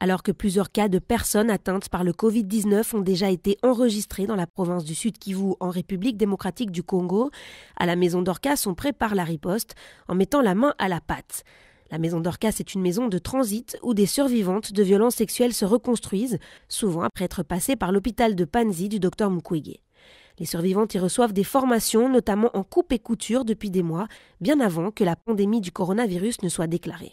Alors que plusieurs cas de personnes atteintes par le Covid-19 ont déjà été enregistrés dans la province du Sud Kivu en République démocratique du Congo, à la maison Dorcas, on prépare la riposte en mettant la main à la pâte. La maison Dorcas est une maison de transit où des survivantes de violences sexuelles se reconstruisent, souvent après être passées par l'hôpital de Panzi du Dr Mukwege. Les survivantes y reçoivent des formations, notamment en coupe et couture depuis des mois, bien avant que la pandémie du coronavirus ne soit déclarée.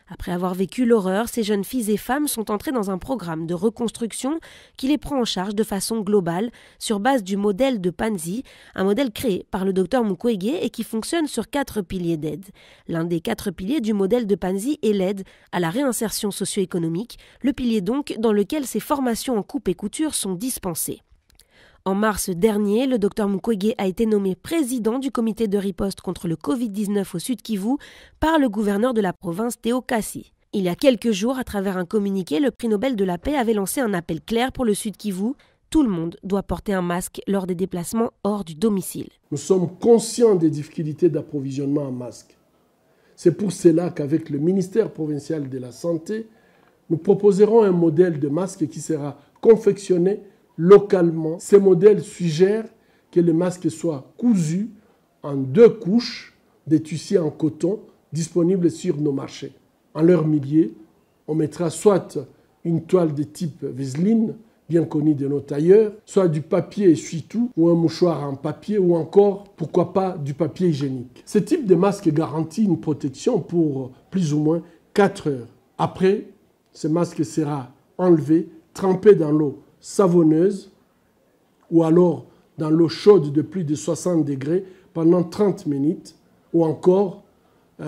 Après avoir vécu l'horreur, ces jeunes filles et femmes sont entrées dans un programme de reconstruction qui les prend en charge de façon globale sur base du modèle de Panzi, un modèle créé par le Dr Mukwege et qui fonctionne sur 4 piliers d'aide. L'un des 4 piliers du modèle de Panzi est l'aide à la réinsertion socio-économique, le pilier donc dans lequel ces formations en coupe et couture sont dispensées. En mars dernier, le Dr Mukwege a été nommé président du comité de riposte contre le Covid-19 au Sud Kivu par le gouverneur de la province Théo Kassi. Il y a quelques jours, à travers un communiqué, le prix Nobel de la paix avait lancé un appel clair pour le Sud Kivu. Tout le monde doit porter un masque lors des déplacements hors du domicile. Nous sommes conscients des difficultés d'approvisionnement en masques. C'est pour cela qu'avec le ministère provincial de la Santé, nous proposerons un modèle de masque qui sera confectionné localement. Ces modèles suggèrent que le masque soit cousu en 2 couches de tissu en coton disponibles sur nos marchés. En leur milieu, on mettra soit une toile de type Vesline, bien connue de nos tailleurs, soit du papier essuie-tout ou un mouchoir en papier ou encore, pourquoi pas, du papier hygiénique. Ce type de masque garantit une protection pour plus ou moins 4 heures. Après, ce masque sera enlevé, trempé dans l'eau savonneuse ou alors dans l'eau chaude de plus de 60 degrés pendant 30 minutes ou encore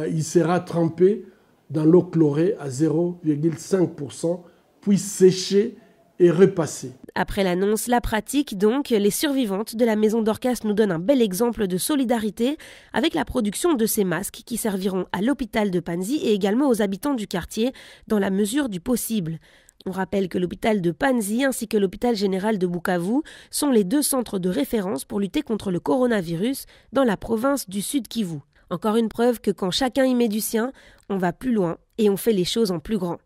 il sera trempé dans l'eau chlorée à 0,5% puis séché et repassé. Après l'annonce, la pratique donc, les survivantes de la maison Dorcas nous donnent un bel exemple de solidarité avec la production de ces masques qui serviront à l'hôpital de Panzi et également aux habitants du quartier dans la mesure du possible. On rappelle que l'hôpital de Panzi ainsi que l'hôpital général de Bukavu sont les 2 centres de référence pour lutter contre le coronavirus dans la province du Sud Kivu. Encore une preuve que quand chacun y met du sien, on va plus loin et on fait les choses en plus grand.